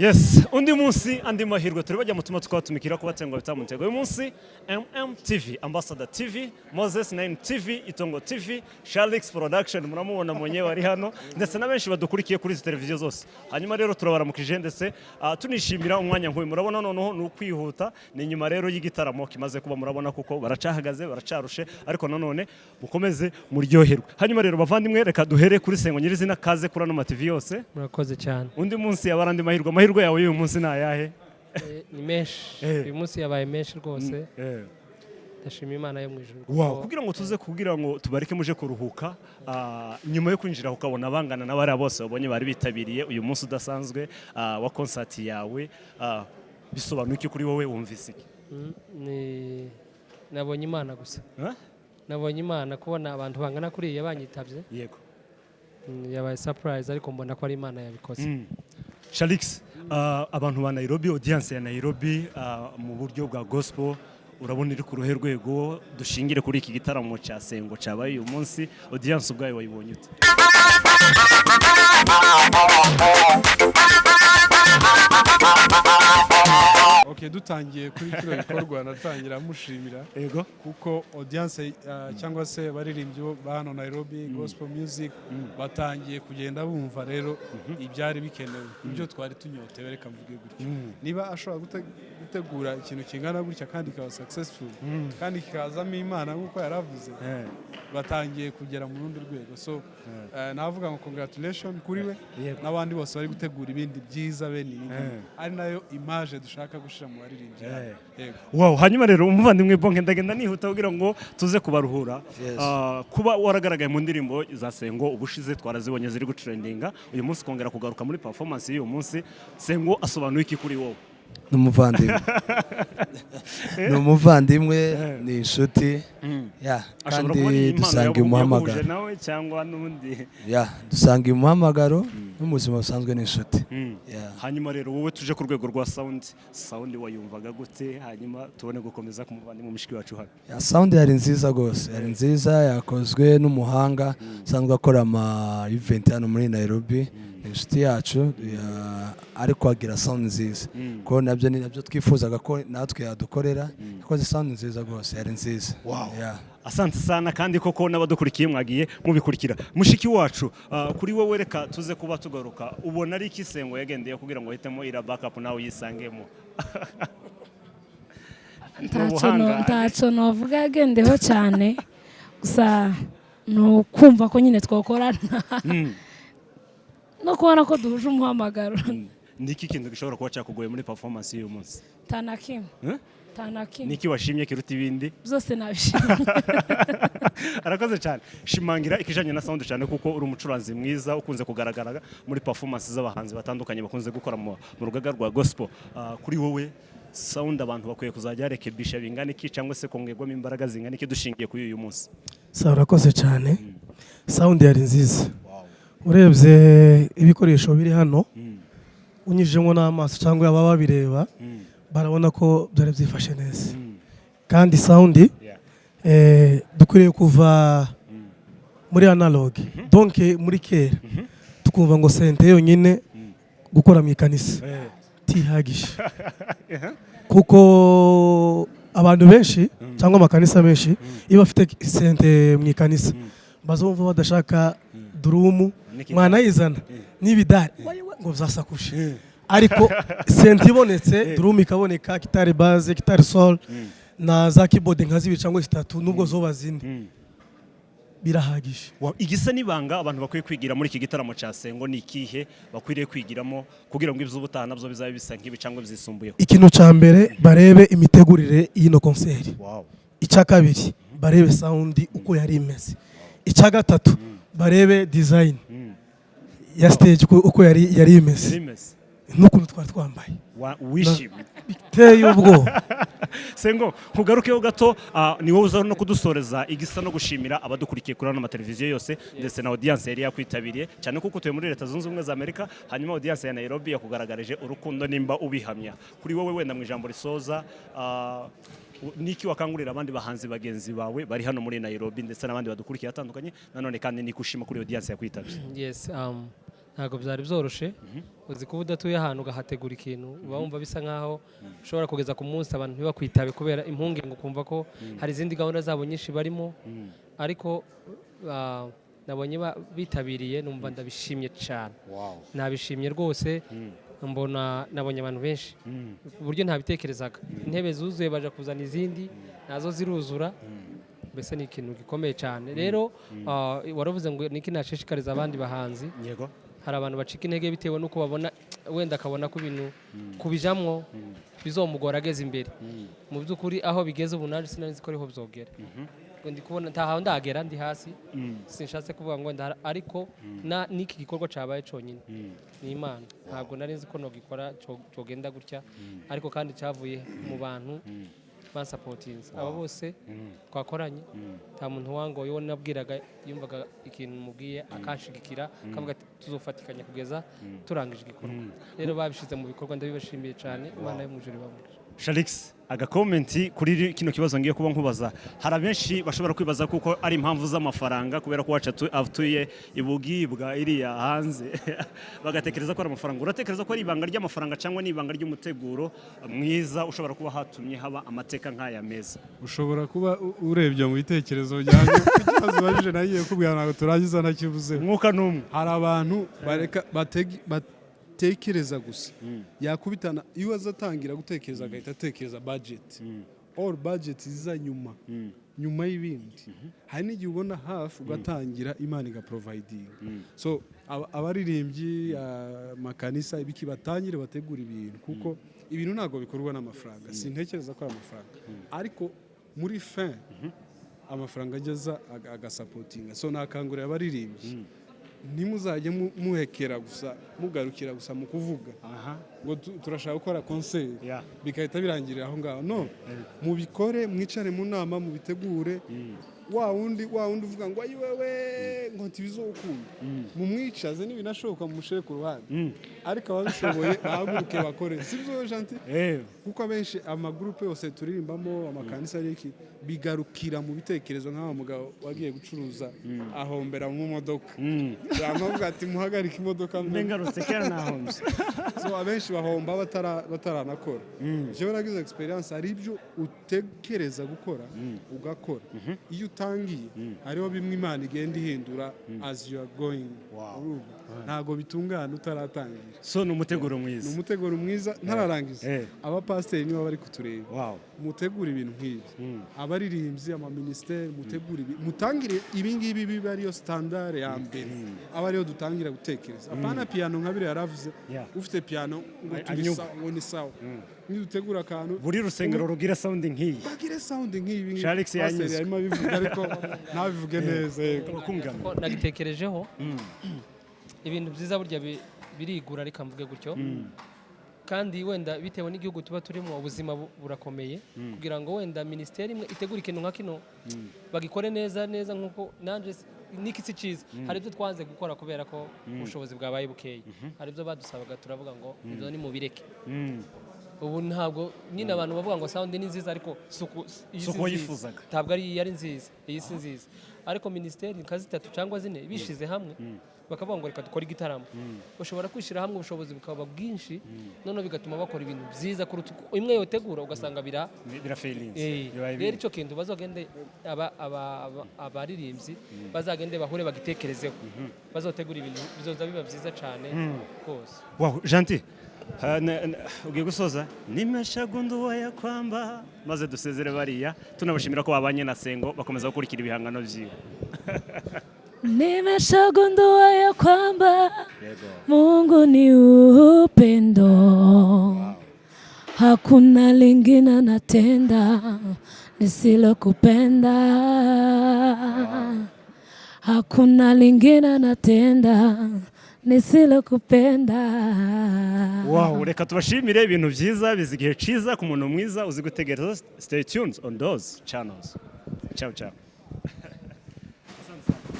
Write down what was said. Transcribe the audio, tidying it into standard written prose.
Yes, undi munsi andi mahirwe turi bajya mutuma twatumikira kubatengwa bitamutego. Uyu munsi TV, Ambassador TV, Moses Nawe&Team, Itongo TV, Shalix Production muramubona mwenyewe ari hano ndetse na benshi badukurikiye kuri televiziyo zose. Hanyuma rero turabaramukije ndetse tunishimira umwanya nk'uyu murabona noneho n'ukwihuta ni nyuma rero y'igitaramo kimaze kuba murabona kuko baracahagaze baracarushe ariko nanone mukomeze muryoherwe. Hanyuma rero bavandimwe reka duhere kuri Sengo nyirizina kaze kuri ano TV yose. Murakoze cyane. Undi munsi yabarandi mahirwe yawe uyu munsi nayahe? Ni menshi. Uyu munsi yabaye menshi rwose. Ndashima Imana yo mu ijuru. Wow, kugira ngo tuze kugira ngo tubareke muje kuruhuka nyuma yo kwinjira ukabona bangana n'abari bose babonye bari bitabiriye uyu munsi udasanzwe wa concert yawe bisobanuye kuri wowe wumvise iki? Nabonye Imana gusa. Nabonye Imana kubona abantu bangana kuri yabanyitabye. Yego. Yabaye surprise ariko mbona ko ari Imana yabikoze. Shalix, abantu ba Nairobi, audience ya Nairobi mu buryo bwa gospel urabona iri ku ruhe rwego dushingire kuri iki gitaramo cya Sengo cyabaye uyu munsi audience ubwayo wayibonye ute? Okay, dutangiye kuri kino gikorwa natangira mushimira yego kuko audience cyangwa se baririmbyi ba hano Nairobi gospel music batangiye kugenda bumva rero ibyari bikenewe ibyo twari tunyotewe reka mvuge gutyo niba ashobora gutegura ikintu kingana gutya kandi kaba successful kandi kikazamo Imana nkuko yaravuze batangiye kugera mu rundi rwego so navuga ngo congratulations kuri we n'abandi bose bari gutegura ibindi byiza bene ari nayo image dushaka gushira mu baririmbyi. Wow, hanyuma rero umuvandimwe bonke ndagenda nihuta kugira ngo tuze kubaruhura kuba waragaragaye mu ndirimbo za Sengo ubushize twarazibonye ziri gutrendinga uyu munsi kongera kugaruka muri performance y'uyu munsi Sengo asobanuye iki kuri wowe? Numuvandimwe ni inshuti kandi dusanga umuhamagaro nawe cyangwa nundi dusanga umuhamagaro n'umuzima busanzwe ni inshuti. Hanyuma rero wowe tuje ku rwego rwa sound wayumvaga gute hanyuma tubone gukomeza kumuvandimwe mushiki wacu hano? Sound yari nziza gose yari nziza yakozwe n'umuhanga sanzwe akora ama event hano muri Nairobi inshuti yacu ariko agira sound nziza ko nabyo ni nabyo twifuzaga ko natwe yadukorera yakoze sound nziza gose yari nziza. Asante sana kandi koko n'abadukurikiye mwagiye mubikurikira mushiki wacu kuri wowe reka tuze kuba tugaruka ubona ari iki Sengo yagendeye kugira ngo hitemo ira backup nawe yisangemo? Ntacyo novuga yagendeho cyane gusa no kumva ko nyine twakorana no kubona ko duhuje umuhamagaro. Niki kintu gishobora kuba cyakugoye muri performance y'uyu munsi? Tanakimwe. Niki washimye kiruta ibindi? Byose nabishimye. Arakoze cyane. Shimangira ikijanye na sound cyane kuko uri umucuranzi mwiza ukunze kugaragara muri performance z'abahanzi batandukanye bakunze gukora mu rugaga rwa gospel. Kuri wowe sound abantu bakwiye kuzajya rekebisha bingana iki cyangwa se kongegwamo imbaraga zingana iki dushingiye kuri uyu munsi? Urakoze cyane. Sound yari nziza. Urebye ibikoresho biri hano unyijemo n'amaso cyangwa ababa bireba barabona ko byari byifashe neza kandi sound dukwiriye kuva muri analog donc muri kera tukumva ngo sente yonyine gukora mu ikanisa tihagije kuko abantu benshi cyangwa amakanisa menshi iyo bafite sente mu ikanisa bazumva badashaka durumu mwana yizana n'ibidari ngo zasakushe ariko sente ibonetse durumu ikaboneka kitari base kitari soul na za keyboard nka zibiri cyangwa zitatu nubwo zo bazine birahagije. Igisa nibanga abantu bakwiye kwigira muri iki gitaramo cya Sengo ni ikihe bakwiriye kwigiramo kugira ngo iby'ubutaha nabyo bizabe bisa nk'ibi cyangwa bizisumbuyeho? Ikintu cya mbere barebe imitegurire y'ino concert. Icya kabiri barebe sound uko yari imeze. Icya gatatu barebe design ya stage uko yari imeze n'ukuntu twari twambaye wishimye biteye ubwo. Sengo kugarukeho gato ni wowe uza no kudusoreza igisa no gushimira abadukurikiye kuri ano mateleviziyo yose ndetse na audience yari yakwitabiriye cyane kuko tuye muri Leta Zunze Ubumwe za Amerika hanyuma audience ya Nairobi yakugaragarije urukundo nimba ubihamya kuri wowe wenda mu ijambo risoza niki wakangurira abandi bahanzi bagenzi bawe bari hano muri Nairobi ndetse n'abandi badukurikiye atandukanye nanone kandi nikushima kuri audience yakwitabye? Yes, ntabwo byari byoroshe uzi kuba udatuye ahantu ugahategura ikintu uba wumva bisa nkaho ushobora kugeza ku munsi abantu ntibakwitabe kubera impungenge ukumva ko hari izindi gahunda zabo nyinshi barimo ariko nabonye bitabiriye numva ndabishimye cyane nabishimye rwose nabonye abantu benshi ku buryo ntabitekerezaga intebe zuzuye baje kuzana izindi nazo ziruzura mbese ni ikintu gikomeye cyane rero waravuze ngo niki nashishikariza abandi bahanzi yego hari abantu bacika intege bitewe n'uko babona wenda akabona ko ibintu kubijamwo bizomugora ageze imbere mu by'ukuri aho bigeze ubu naje sinari ko ariho bizogera ndi kubona ntahawe ndagera ndi hasi sinshatse kuvuga ngo ariko n'iki gikorwa cabaye conyine ni Imana ntabwo nari nzi ko no gikora cogenda gutya ariko kandi cyavuye mu bantu bansapotinze aba bose twakoranye nta muntu wangoye uwo nabwiraga yumvaga ikintu mubwiye akashigikira akavuga ati tuzofatikanya kugeza turangije igikorwa rero babishize mu bikorwa ndabibashimiye cyane Imana yo mujuri bamuje Shalix agakomenti kuri kino kibazo ngiye kuba nkubaza hari abenshi bashobora kwibaza kuko ari impamvu z'amafaranga kubera ko wacu atuye ibugibwa iriya hanze bagatekereza ko ari amafaranga uratekereza ko ari ibanga ry'amafaranga cyangwa ni ibanga ry'umuteguro mwiza ushobora kuba hatumye haba amateka nk'aya meza ushobora kuba urebye mu bitekerezo byanjye ikibazo bajije nagiye kubwira ntabwo turangiza nakivuze mwuka numwe hari abantu bareka tekereza gusa yakubitana iyo azatangira gutekereza agahita atekereza budget or budget ziza nyuma y'ibindi hari n'igihe ubona hafi ugatangira Imana igaproviding so abaririmbyi makanisa ibiki batangire bategura ibintu kuko ibintu ntago bikorwa n'amafaranga sintekereza ko ari amafaranga ariko muri fin amafaranga ageza agasapotinga so nakangurira abaririmbyi ntimuzajye muhekera gusa mugarukira gusa mu kuvuga ngo turashaka gukora concert bikahita birangirira aho ngaho no mubikore mwicare mu nama mubitegure wa wundi uvuga ngo ayi wewe ngo ntibizokunda mumwicaze n'ibinashoboka mumushere ku ruhande ariko ababishoboye bahaguruke bakore sibyo gentil kuko abenshi amagroupe yose turirimbamo amakanisa y'iki bigarukira mu bitekerezo nk'aba mugabo wagiye gucuruza ahombera mu modoka amavuga ati muhagarika imodoka mbengarutse cyane nahombye so abenshi bahomba bataranakora jewe nagize experience ari ibyo utekereza gukora ugakora iyo utangiye hariho bimwe Imana igenda ihindura as you are going ntago bitungana utaratangira so ni umuteguro mwiza ntararangiza abapasiteri nibo bari kutureba mutegura ibintu nk'ibi abaririmbyi amaministeri mutegura mutangire ibingibi biba ariyo standard ya mbere aba ariyo dutangira gutekereza apana piano nka bire yaravuze ufite piano ngo ni sawa nidutegura akantu buri rusengero rugira sound nk'iyi bagire sound nk'iyi Shalix yanyuze arimo bivuga ariko nabivuge neza ko nagitekerejeho ibintu byiza burya birigura reka mvuge gutyo kandi wenda bitewe n'igihugu tuba turimo ubuzima burakomeye kugira ngo wenda ministeri imwe itegura ikintu nka kino bagikore neza nkuko nanje nikisi cyiza hari ibyo twanze gukora kubera ko ubushobozi bwabaye bukeye hari ibyo badusabaga turavuga ngo ibyo ni mubireke ubu ntabwo nyine abantu bavuga ngo sound ni nziza ariko suko yifuzaga ntabwo ari yari nziza iyi si nziza ariko ministeri kazi 3 cyangwa 4 bishize hamwe bakavuga ngo reka dukora igitaramo bashobora kwishira hamwe ubushobozi bukaba bwinshi none bigatuma bakora ibintu byiza kuruta imwe yotegura ugasanga bira failings rero icyo kintu bazogende abaririmbyi bazagende bahure bagitekerezeho bazotegura ibintu bizoza biba byiza cyane rwose wow gentil ugiye gusoza nimeshagunduwa ya kwamba maze dusezere bariya tunabashimira ko babanye na Sengo bakomeza gukurikira ibihangano byiwe nimeshagundua ya kwamba Mungu ni upendo hakuna lingine natenda nisilokupenda hakuna lingine natenda nisilokupenda wow reka tubashimire ibintu byiza bizigihe ciza ku muntu mwiza uzi gutegereza stay tuned on those channels ciao